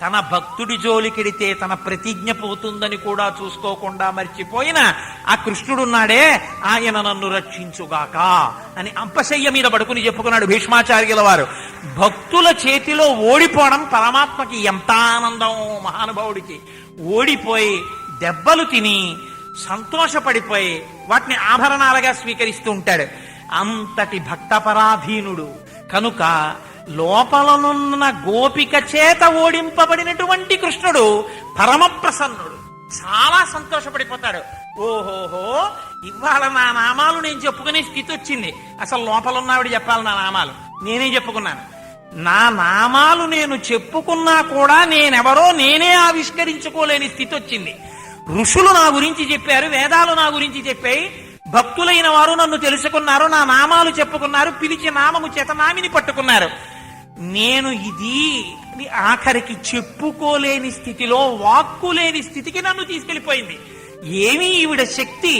తన భక్తుడి జోలికెడితే తన ప్రతిజ్ఞ పోతుందని కూడా చూసుకోకుండా మర్చిపోయిన ఆ కృష్ణుడున్నాడే, ఆయన నన్ను రక్షించుగాక అని అంపశయ్య మీద పడుకుని చెప్పుకున్నాడు భీష్మాచార్యుల వారు. భక్తుల చేతిలో ఓడిపోవడం పరమాత్మకి ఎంత ఆనందం మహానుభావుడికి. ఓడిపోయి దెబ్బలు తిని సంతోషపడిపోయి వాటిని ఆభరణాలుగా స్వీకరిస్తూ ఉంటాడు. అంతటి భక్తపరాధీనుడు కనుక లోపలనున్న గోపిక చేత ఓడింపబడినటువంటి కృష్ణుడు పరమ ప్రసన్నుడు, చాలా సంతోషపడిపోతాడు. ఓహోహో, ఇవాళ నా నామాలు నేను చెప్పుకునే స్థితి వచ్చింది. అసలు లోపలున్నావిడ చెప్పాలి నా నామాలు, నేనే చెప్పుకున్నాను. నా నామాలు నేను చెప్పుకున్నా కూడా నేనెవరో నేనే ఆవిష్కరించుకోలేని స్థితి వచ్చింది. ఋషులు నా గురించి చెప్పారు, వేదాలు నా గురించి చెప్పాయి, భక్తులైన వారు నన్ను తెలుసుకున్నారు, నా నామాలు చెప్పుకున్నారు, పిలిచి నామము చేత నామిని పట్టుకున్నారు. నేను ఇది ఆఖరికి చెప్పుకోలేని స్థితిలో, వాక్కులేని స్థితికి నన్ను తీసుకెళ్లిపోయింది. ఏమీ ఈవిడ శక్తి.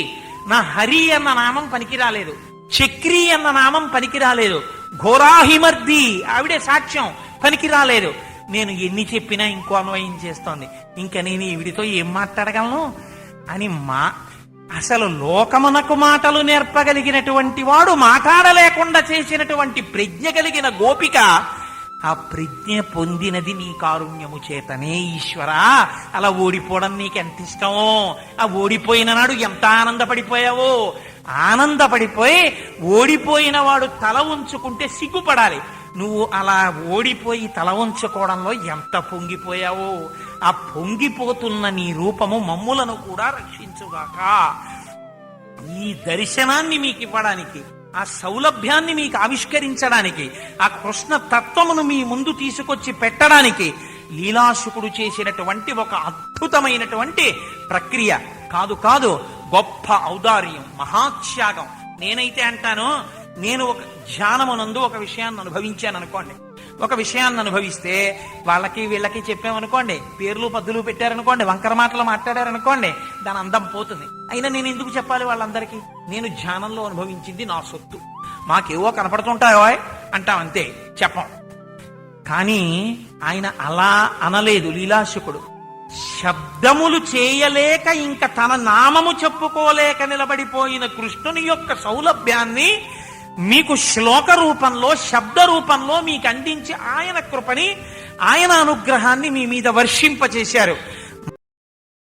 నా హరి అన్న నామం పనికి రాలేదు, చక్రి అన్న నామం పనికి రాలేదు, ఘోరాహిమర్ది ఆవిడే సాక్ష్యం పనికి రాలేదు. నేను ఎన్ని చెప్పినా ఇంకో అన్వయం చేస్తోంది. ఇంకా నేను ఈవిడితో ఏం మాట్లాడగలను అని అసలు లోకమునకు మాటలు నేర్పగలిగినటువంటి వాడు మాట్లాడలేకుండా చేసినటువంటి ప్రజ్ఞ కలిగిన గోపిక ఆ ప్రజ్ఞ పొందినది నీ కారుణ్యము చేతనే ఈశ్వరా. అలా ఓడిపోవడం నీకెంత ఇష్టమో, ఆ ఓడిపోయిన నాడు ఎంత ఆనందపడిపోయావో. ఆనందపడిపోయి ఓడిపోయిన వాడు తల ఉంచుకుంటే సిగ్గుపడాలి. నువ్వు అలా ఓడిపోయి తల ఉంచుకోవడంలో ఎంత పొంగిపోయావో. ఆ పొంగిపోతున్న నీ రూపము మమ్ములను కూడా రక్షించుగాక. ఈ దర్శనాన్ని మీకు ఇవ్వడానికి, ఆ సౌలభ్యాన్ని మీకు ఆవిష్కరించడానికి, ఆ కృష్ణ తత్వమును మీ ముందు తీసుకొచ్చి పెట్టడానికి లీలాశుకుడు చేసినటువంటి ఒక అద్భుతమైనటువంటి ప్రక్రియ కాదు, గొప్ప ఔదార్యం, మహాత్యాగం. నేనైతే అంటాను, నేను ఒక ధ్యానమునందు ఒక విషయాన్ని అనుభవించాను అనుకోండి, ఒక విషయాన్ని అనుభవిస్తే వాళ్ళకి వీళ్ళకి చెప్పామనుకోండి, పేర్లు పద్దులు పెట్టారనుకోండి, వంకర మాటలు మాట్లాడారనుకోండి, దాని అందం పోతుంది. అయినా నేను ఎందుకు చెప్పాలి వాళ్ళందరికీ? నేను ధ్యానంలో అనుభవించింది నా సొత్తు, మాకేవో కనపడుతుంటాయో అంటామంతే, చెప్పం. కానీ ఆయన అలా అనలేదు లీలాశుకుడు. శబ్దములు చేయలేక ఇంకా తన నామము చెప్పుకోలేక నిలబడిపోయిన కృష్ణుని యొక్క సౌలభ్యాన్ని మీకు శ్లోక రూపంలో, శబ్ద రూపంలో మీకు అందించి ఆయన కృపని, ఆయన అనుగ్రహాన్ని మీ మీద వర్షింపచేశారు.